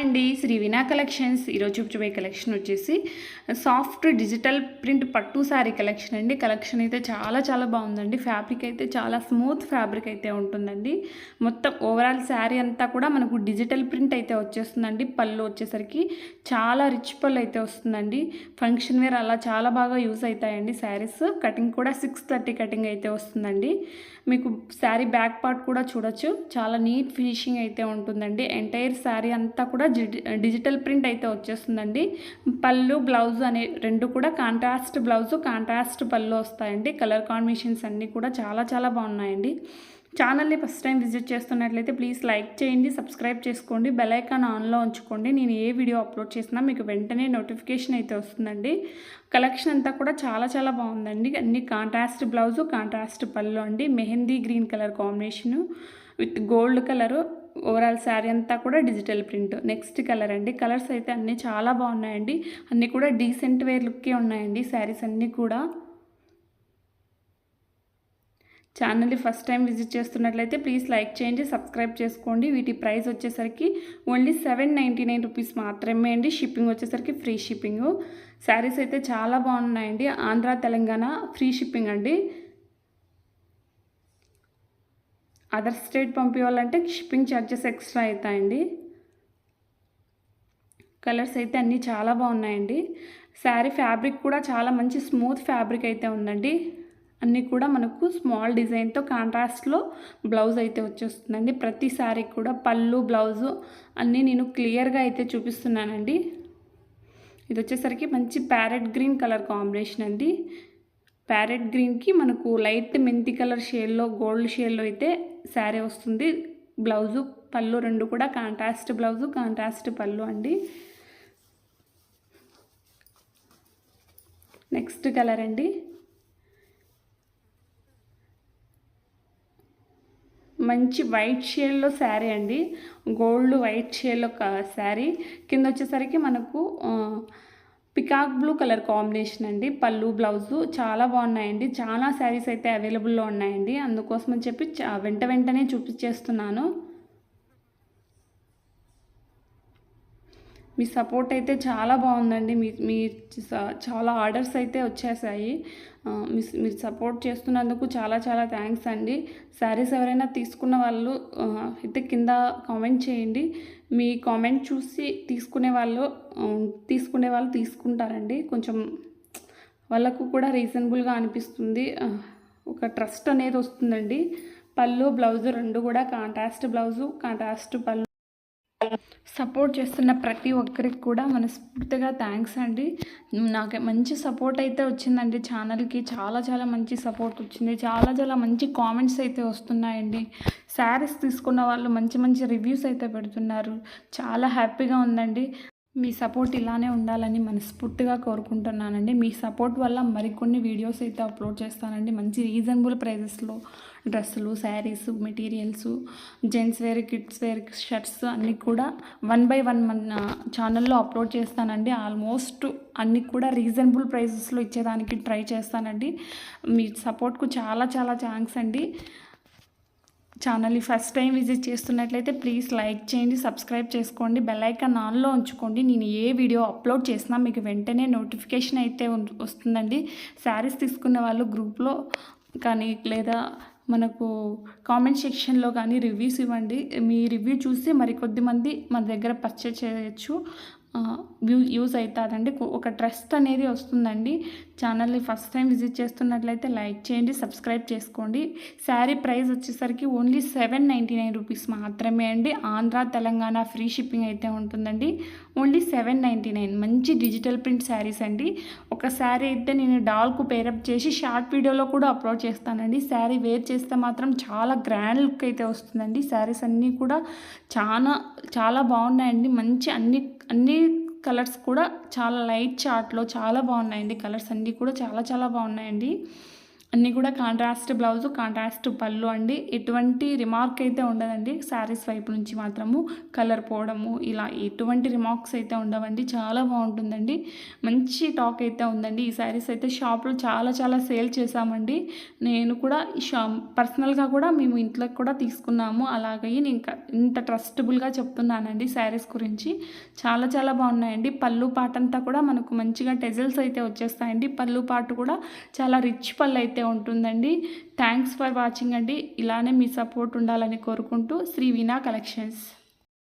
అండి శ్రీ వినా కలెక్షన్స్ ఈరోజు చూపించబోయే కలెక్షన్ వచ్చేసి సాఫ్ట్ డిజిటల్ ప్రింట్ పట్టు శారీ కలెక్షన్ అండి. కలెక్షన్ అయితే చాలా బాగుందండి. ఫ్యాబ్రిక్ అయితే చాలా స్మూత్ ఫ్యాబ్రిక్ అయితే ఉంటుందండి. మొత్తం ఓవరాల్ శారీ అంతా కూడా మనకు డిజిటల్ ప్రింట్ అయితే వచ్చేస్తుందండి. పళ్ళు వచ్చేసరికి చాలా రిచ్ పళ్ళు అయితే వస్తుందండి. ఫంక్షన్ వేర్ అలా చాలా బాగా యూస్ అవుతాయండి శారీస్. కటింగ్ కూడా 630 కటింగ్ అయితే వస్తుందండి. మీకు శారీ బ్యాక్ పార్ట్ కూడా చూడొచ్చు, చాలా నీట్ ఫినిషింగ్ అయితే ఉంటుందండి. ఎంటైర్ శారీ అంతా కూడా డిజిటల్ ప్రింట్ అయితే వచ్చేస్తుందండి. పళ్ళు బ్లౌజ్ అనే రెండు కూడా కాంట్రాస్ట్ బ్లౌజు కాంట్రాస్ట్ పళ్ళు వస్తాయండి. కలర్ కాంబినేషన్స్ అన్నీ కూడా చాలా బాగున్నాయండి. ఛానల్ని ఫస్ట్ టైం విజిట్ చేస్తున్నట్లయితే ప్లీజ్ లైక్ చేయండి, సబ్స్క్రైబ్ చేసుకోండి, బెల్ ఐకాన్ ఆన్లో ఉంచుకోండి. నేను ఏ వీడియో అప్లోడ్ చేసినా మీకు వెంటనే నోటిఫికేషన్ అయితే వస్తుందండి. కలెక్షన్ అంతా కూడా చాలా బాగుందండి. అన్ని కాంట్రాస్ట్ బ్లౌజు కాంట్రాస్ట్ పళ్ళు అండి. Mehndi green colour combination with gold colour. Overall sari అంతా కూడా డిజిటల్ ప్రింట్. నెక్స్ట్ కలర్ అండి. కలర్స్ అయితే అన్నీ చాలా బాగున్నాయండి. అన్నీ కూడా డీసెంట్ వేర్ లుక్కే ఉన్నాయండి శారీస్ అన్నీ కూడా. ఛానల్ని ఫస్ట్ టైం విజిట్ చేస్తున్నట్లయితే ప్లీజ్ లైక్ చేయండి, సబ్స్క్రైబ్ చేసుకోండి. వీటి ప్రైస్ వచ్చేసరికి ఓన్లీ 799 రూపీస్ మాత్రమే అండి. షిప్పింగ్ వచ్చేసరికి ఫ్రీ షిప్పింగ్. శారీస్ అయితే చాలా బాగున్నాయండి. ఆంధ్ర తెలంగాణ ఫ్రీ షిప్పింగ్ అండి. అదర్ స్టేట్ పంపించాలంటే షిప్పింగ్ ఛార్జెస్ ఎక్స్ట్రా అవుతాయండి. కలర్స్ అయితే అన్నీ చాలా బాగున్నాయండి. శారీ ఫ్యాబ్రిక్ కూడా చాలా మంచి స్మూత్ ఫ్యాబ్రిక్ అయితే ఉందండి. అన్నీ కూడా మనకు స్మాల్ డిజైన్తో కాంట్రాస్ట్లో బ్లౌజ్ అయితే వచ్చేస్తుందండి. ప్రతి శారీకి కూడా పళ్ళు బ్లౌజు అన్నీ నేను క్లియర్గా అయితే చూపిస్తున్నానండి. ఇది వచ్చేసరికి మంచి ప్యారెట్ గ్రీన్ కలర్ కాంబినేషన్ అండి. ప్యారెట్ గ్రీన్కి మనకు లైట్ మెంతి కలర్ షేడ్లో గోల్డ్ షేడ్లో అయితే శారీ వస్తుంది. బ్లౌజు పళ్ళు రెండు కూడా కాంట్రాస్ట్ బ్లౌజు కాంట్రాస్ట్ పళ్ళు అండి. నెక్స్ట్ కలర్ అండి. మంచి వైట్ షేడ్లో శారీ అండి. గోల్డ్ వైట్ షేడ్లో శారీ. కింద వచ్చేసరికి మనకు పికాక్ బ్లూ కలర్ కాంబినేషన్ అండి. పళ్ళు బ్లౌజు చాలా బాగున్నాయండి. చాలా శారీస్ అయితే అవైలబుల్లో ఉన్నాయండి. అందుకోసం అని చెప్పి వెంటనే చూపించేస్తున్నాను. మీ సపోర్ట్ అయితే చాలా బాగుందండి. మీ చాలా ఆర్డర్స్ అయితే వచ్చేసాయి. మీరు సపోర్ట్ చేస్తున్నందుకు చాలా థ్యాంక్స్ అండి. శారీస్ ఎవరైనా తీసుకున్న వాళ్ళు అయితే కింద కామెంట్ చేయండి. మీ కామెంట్ చూసి తీసుకునే వాళ్ళు తీసుకుంటారండి. కొంచెం వాళ్ళకు కూడా రీజనబుల్గా అనిపిస్తుంది. ఒక ట్రస్ట్ అనేది వస్తుందండి. పళ్ళు బ్లౌజు రెండు కూడా కాంట్రాస్ట్ బ్లౌజు కాంట్రాస్ట్ పళ్ళు. సపోర్ట్ చేస్తున్న ప్రతి ఒక్కరికి కూడా మనస్ఫూర్తిగా థ్యాంక్స్ అండి. నాకు మంచి సపోర్ట్ అయితే వచ్చిందండి. ఛానల్కి చాలా మంచి సపోర్ట్ వచ్చింది. చాలా మంచి కామెంట్స్ అయితే వస్తున్నాయండి. శారీస్ తీసుకున్న వాళ్ళు మంచి రివ్యూస్ అయితే పెడుతున్నారు. చాలా హ్యాపీగా ఉందండి. మీ సపోర్ట్ ఇలానే ఉండాలని మనస్ఫూర్తిగా కోరుకుంటున్నానండి. మీ సపోర్ట్ వల్ల మరికొన్ని వీడియోస్ అయితే అప్లోడ్ చేస్తానండి. మంచి రీజనబుల్ ప్రైజెస్లో డ్రెస్సులు, saris, materials, gents wear, kids wear, shirts అన్నీ కూడా 1 by 1 మన ఛానల్లో అప్లోడ్ చేస్తానండి. ఆల్మోస్ట్ అన్నీ కూడా రీజనబుల్ ప్రైజెస్లో ఇచ్చేదానికి ట్రై చేస్తానండి. మీ సపోర్ట్కు చాలా థ్యాంక్స్ అండి. ఛానల్ని ఫస్ట్ టైం విజిట్ చేస్తున్నట్లయితే ప్లీజ్ లైక్ చేయండి, సబ్స్క్రైబ్ చేసుకోండి, బెల్ ఐకాన్ ఆన్లో ఉంచుకోండి. నేను ఏ వీడియో అప్లోడ్ చేసినా మీకు వెంటనే నోటిఫికేషన్ అయితే వస్తుందండి. శారీస్ తీసుకున్న వాళ్ళు గ్రూప్లో కానీ లేదా మనకు కామెంట్ సెక్షన్లో కానీ రివ్యూస్ ఇవ్వండి. మీ రివ్యూ చూసి మరికొద్ది మంది మన దగ్గర పర్చేజ్ చేయొచ్చు. యూజ్ అవుతుందండి. ఒక ట్రస్ట్ అనేది వస్తుందండి. ఛానల్ని ఫస్ట్ టైం విజిట్ చేస్తున్నట్లయితే లైక్ చేయండి, సబ్స్క్రైబ్ చేసుకోండి. శారీ ప్రైస్ వచ్చేసరికి ఓన్లీ 799 రూపీస్ మాత్రమే అండి. ఆంధ్ర తెలంగాణ ఫ్రీ షిప్పింగ్ అయితే ఉంటుందండి. ఓన్లీ 799. మంచి డిజిటల్ ప్రింట్ శారీస్ అండి. ఒక శారీ అయితే నేను డాల్కు పేరప్ చేసి షార్ట్ వీడియోలో కూడా అప్లోడ్ చేస్తానండి. శారీ వేర్ చేస్తే మాత్రం చాలా గ్రాండ్ లుక్ అయితే వస్తుందండి. శారీస్ అన్నీ కూడా చాలా బాగున్నాయండి. మంచి అన్ని కలర్స్ కూడా చాలా లైట్ చార్ట్లో చాలా బాగున్నాయండి. కలర్స్ అన్నీ కూడా చాలా బాగున్నాయండి. అన్నీ కూడా కాంట్రాస్ట్ బ్లౌజు, కాంట్రాస్ట్ పళ్ళు అండి. ఎటువంటి రిమార్క్ అయితే ఉండదండి. శారీస్ వైపు నుంచి మాత్రము కలర్ పోవడము ఇలా ఎటువంటి రిమార్క్స్ అయితే ఉండవండి. చాలా బాగుంటుందండి. మంచి టాక్ అయితే ఉందండి. ఈ శారీస్ అయితే షాప్లో చాలా చాలా సేల్ చేశామండి. నేను కూడా పర్సనల్గా కూడా మేము ఇంట్లోకి కూడా తీసుకున్నాము. అలాగే నేను ఇంత ట్రస్టబుల్గా చెప్తున్నానండి శారీస్ గురించి. చాలా చాలా బాగున్నాయండి. పళ్ళు పాటంతా కూడా మనకు మంచిగా టెజల్స్ అయితే వచ్చేస్తాయండి. పళ్ళు పాటు కూడా చాలా రిచ్ పళ్ళు అయితే ఉంటుందండి. థ్యాంక్స్ ఫర్ వాచింగ్ అండి. ఇలానే మీ సపోర్ట్ ఉండాలని కోరుకుంటూ శ్రీ వీణా కలెక్షన్స్.